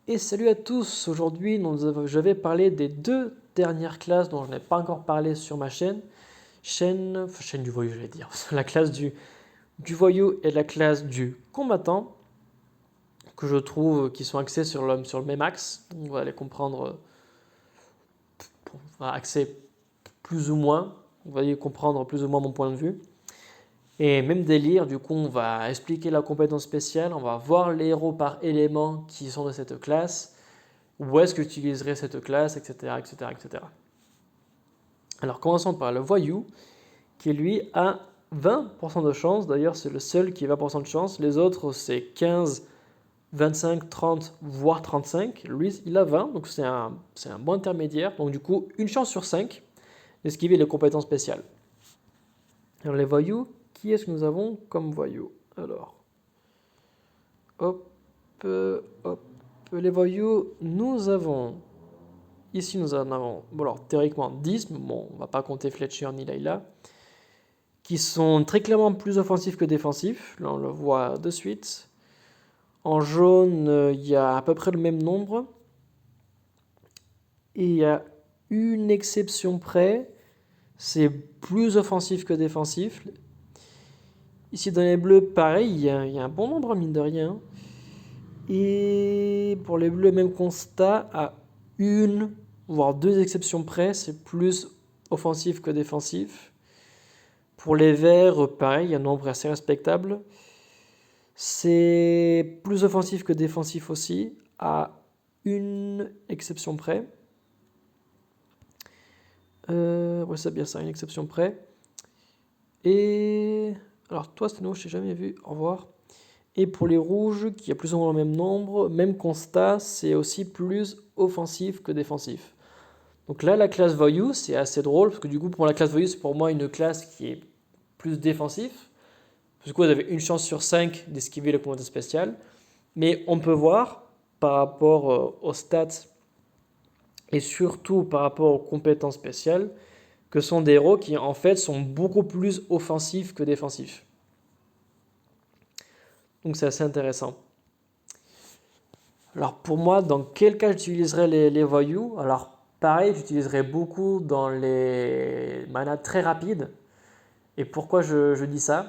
Et salut à tous, aujourd'hui je vais parler des deux dernières classes dont je n'ai pas encore parlé sur ma chaîne du voyou j'allais dire, la classe du voyou et la classe du combattant, que je trouve qui sont axés sur le même axe. On va les comprendre, axés plus ou moins, on va y comprendre plus ou moins mon point de vue. Et même délire, du coup on va expliquer la compétence spéciale, on va voir les héros par élément qui sont de cette classe, où est-ce que j'utiliserai cette classe, etc., etc., etc. Alors commençons par le voyou, qui lui a 20% de chance, d'ailleurs c'est le seul qui a 20% de chance, les autres c'est 15, 25, 30, voire 35, lui il a 20, donc c'est un bon intermédiaire, donc du coup une chance sur 5 d'esquiver les compétences spéciales. Alors les voyous, qui est-ce que nous avons comme voyous? Alors, hop, hop, les voyous, ici nous en avons, bon alors théoriquement 10, mais bon, on va pas compter Fletcher ni Layla, qui sont très clairement plus offensifs que défensifs, là on le voit de suite. En jaune, il y a à peu près le même nombre, et il y a une exception près, c'est plus offensif que défensif. Ici dans les bleus, pareil, il y a un bon nombre mine de rien. Et pour les bleus, même constat, à une, voire deux exceptions près, c'est plus offensif que défensif. Pour les verts, pareil, il y a un nombre assez respectable. C'est plus offensif que défensif aussi, à une exception près. Ouais, c'est bien ça, une exception près. Et alors toi, Steno, je t'ai jamais vu. Au revoir. Et pour les rouges, qui a plus ou moins le même nombre, même constat, c'est aussi plus offensif que défensif. Donc là, la classe voyou, c'est assez drôle, parce que du coup, pour la classe voyou, c'est pour moi une classe qui est plus défensif. Du coup, vous avez une chance sur 5 d'esquiver le combattant spécial. Mais on peut voir, par rapport aux stats, et surtout par rapport aux compétences spéciales, que ce sont des héros qui, en fait, sont beaucoup plus offensifs que défensifs. Donc c'est assez intéressant. Alors pour moi, dans quel cas j'utiliserais les voyous? Alors pareil, j'utiliserais beaucoup dans les manas très rapides. Et pourquoi je dis ça?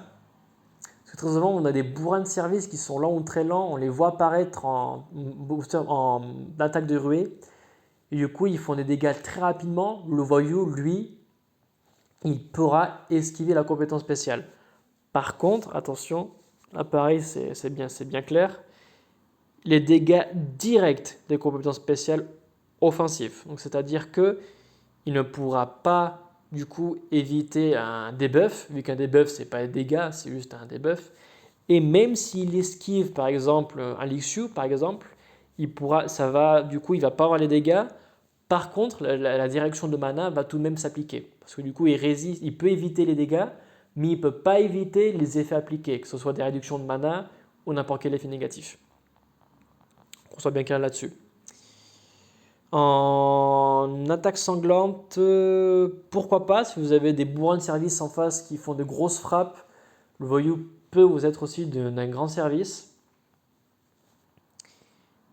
Parce que très souvent, on a des bourrins de service qui sont lents ou très lents, on les voit apparaître en booster, en attaque de ruée, et du coup, ils font des dégâts très rapidement. Le voyou, lui, il pourra esquiver la compétence spéciale. Par contre, attention, là pareil, c'est bien clair, les dégâts directs des compétences spéciales offensives. Donc c'est-à-dire que il ne pourra pas du coup éviter un debuff, vu qu'un debuff c'est pas un dégât, c'est juste un debuff. Et même s'il esquive par exemple un Lixu par exemple, il va pas avoir les dégâts. Par contre, la direction de mana va tout de même s'appliquer. Parce que du coup, il peut éviter les dégâts, mais il ne peut pas éviter les effets appliqués, que ce soit des réductions de mana ou n'importe quel effet négatif. Qu'on soit bien clair là-dessus. En attaque sanglante, pourquoi pas, si vous avez des bourrins de service en face qui font de grosses frappes, le voyou peut vous être aussi d'un grand service.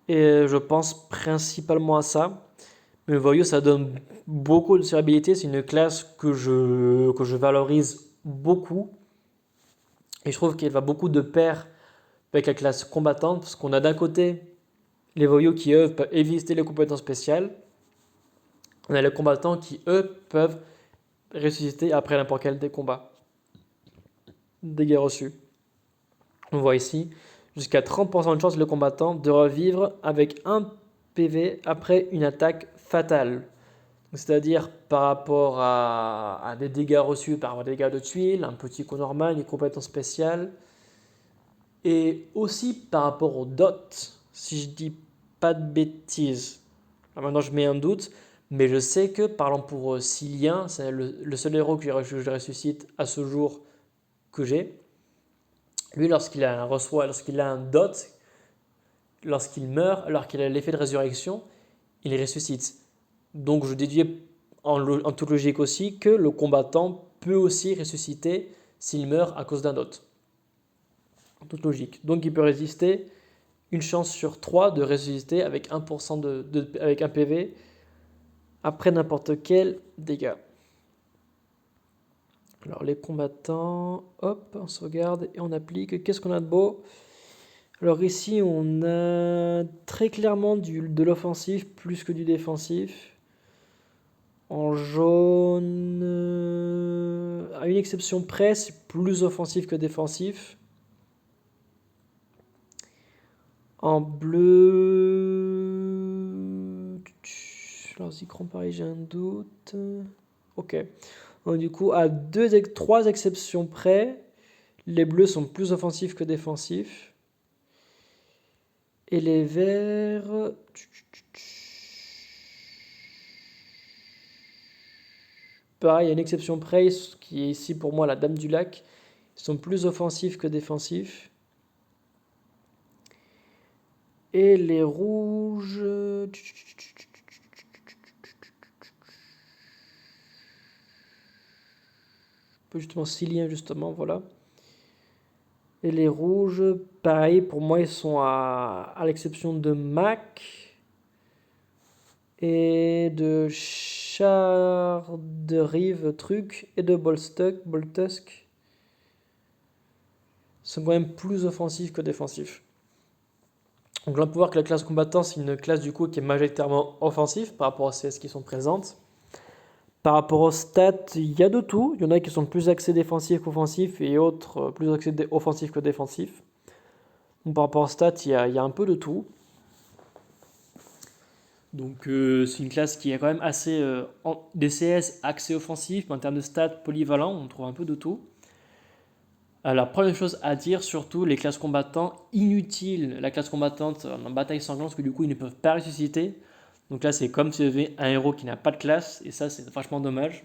Et je pense principalement à ça. Mais le voyou, ça donne beaucoup de surabilité. C'est une classe que je valorise beaucoup. Et je trouve qu'elle va beaucoup de pair avec la classe combattante. Parce qu'on a d'un côté les voyous qui, eux, peuvent éviter les compétences spéciales. On a les combattants qui, eux, peuvent ressusciter après n'importe quel des combats. Dégâts reçus. On voit ici jusqu'à 30% de chance le combattant de revivre avec 1 PV après une attaque fatale. C'est-à-dire par rapport à des dégâts reçus, par rapport à des dégâts de tuiles, un petit coup normal, une compétence spéciale. Et aussi par rapport aux dots, si je dis pas de bêtises. Alors maintenant je mets un doute, mais je sais que, parlant pour Cilien, c'est le seul héros que je ressuscite à ce jour que j'ai. Lui, lorsqu'il a un dot, lorsqu'il meurt, alors qu'il a l'effet de résurrection, il ressuscite. Donc je déduis en toute logique aussi que le combattant peut aussi ressusciter s'il meurt à cause d'un dot. En toute logique. Donc il peut résister une chance sur 3 de ressusciter avec 1% avec un PV après n'importe quel dégât. Alors les combattants, hop, on sauvegarde et on applique. Qu'est-ce qu'on a de beau? Alors ici on a très clairement de l'offensif plus que du défensif. En jaune, à une exception près, c'est plus offensif que défensif. En bleu, alors Zikron pareil, j'ai un doute. Ok. Donc, du coup, à 3 exceptions près, les bleus sont plus offensifs que défensifs. Et les verts, pareil, il y a une exception près, qui est ici pour moi la Dame du Lac. Ils sont plus offensifs que défensifs. Et les rouges, justement Cilien, justement, voilà. Et les rouges, pareil, pour moi, ils sont à l'exception de Mac et de Char de Rive Truc et de Boltusk. Sont quand même plus offensifs que défensifs. Donc là, on peut voir que la classe combattant, c'est une classe du coup qui est majoritairement offensive par rapport aux CS qui sont présentes. Par rapport aux stats, il y a de tout. Il y en a qui sont plus axés défensifs qu'offensifs et autres plus axés offensifs que défensifs. Donc par rapport aux stats, il y a un peu de tout. Donc c'est une classe qui est quand même assez DCS axé offensif, mais en termes de stats polyvalent, on trouve un peu de tout. La première chose à dire, surtout les classes combattants inutiles. La classe combattante en bataille sanglante, parce que du coup ils ne peuvent pas ressusciter. Donc là c'est comme si vous avez un héros qui n'a pas de classe, et ça c'est vachement dommage.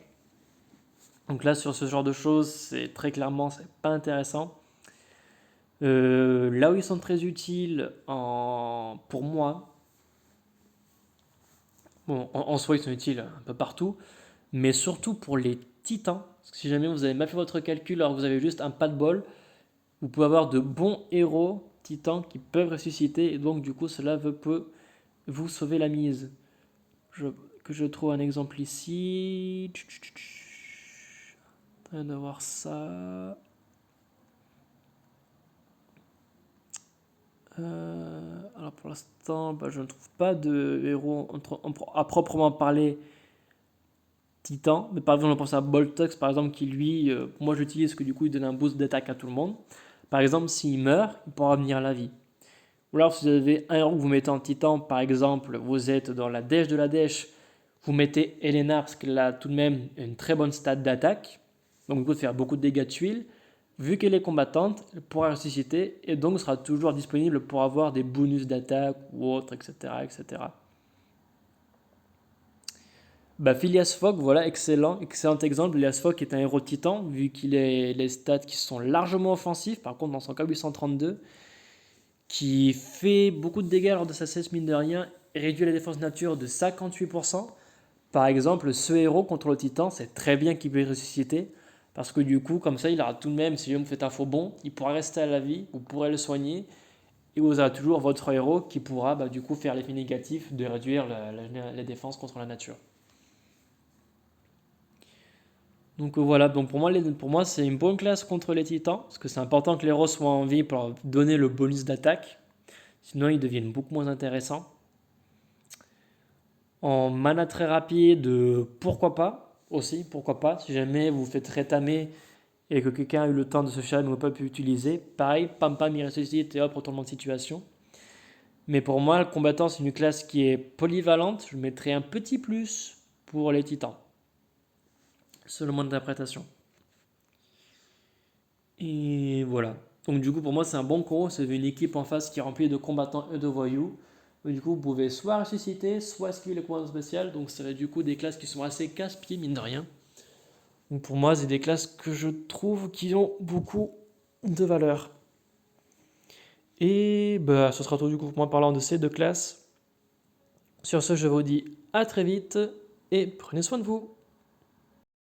Donc là sur ce genre de choses, c'est très clairement c'est pas intéressant. Là où ils sont très utiles pour moi, bon, en soi ils sont utiles un peu partout, mais surtout pour les titans. Parce que si jamais vous avez mal fait votre calcul alors que vous avez juste un pas de bol, vous pouvez avoir de bons héros titans qui peuvent ressusciter et donc du coup cela peut vous sauver la mise. Que je trouve un exemple ici. En train de voir ça. Alors pour l'instant, je ne trouve pas de héros à proprement parler titan. Mais par exemple, on pense à Boltux, par exemple, qui lui, moi j'utilise parce que du coup il donne un boost d'attaque à tout le monde. Par exemple, s'il meurt, il pourra revenir à la vie. Ou alors, si vous avez un héros que vous mettez en titan, par exemple, vous êtes dans la dèche de la dèche, vous mettez Elena parce qu'elle a tout de même une très bonne stat d'attaque, donc du coup de faire beaucoup de dégâts de tuiles. Vu qu'elle est combattante, elle pourra ressusciter et donc sera toujours disponible pour avoir des bonus d'attaque ou autre, etc. etc. Phileas Fogg, voilà, excellent exemple. Phileas Fogg est un héros titan, vu qu'il a les stats qui sont largement offensifs, par contre dans son cas 832, qui fait beaucoup de dégâts lors de sa cesse mine de rien, et réduit la défense nature de 58%. Par exemple, ce héros contre le titan, c'est très bien qu'il puisse ressusciter, parce que du coup, comme ça, il aura tout de même, si vous faites un faux bond, il pourra rester à la vie, vous pourrez le soigner, et vous aurez toujours votre héros qui pourra du coup faire l'effet négatif de réduire la défense contre la nature. Donc voilà, donc pour moi c'est une bonne classe contre les titans, parce que c'est important que les héros soient en vie pour leur donner le bonus d'attaque, sinon ils deviennent beaucoup moins intéressants. En mana très rapide, pourquoi pas aussi, pourquoi pas, si jamais vous faites rétamer et que quelqu'un a eu le temps de se charger mais n'a pas pu utiliser, pareil, pam pam, il ressuscite et hop, retournement de situation. Mais pour moi, le combattant, c'est une classe qui est polyvalente, je mettrais un petit plus pour les titans, selon mon interprétation. Et voilà. Donc du coup, pour moi, c'est un bon combo, c'est une équipe en face qui est remplie de combattants et de voyous. Du coup, vous pouvez soit ressusciter, soit esquiver le combat spécial. Donc, ça va du coup des classes qui sont assez casse-pieds, mine de rien. Donc, pour moi, c'est des classes que je trouve qui ont beaucoup de valeur. Et ce sera tout du coup pour moi parlant de ces deux classes. Sur ce, je vous dis à très vite et prenez soin de vous.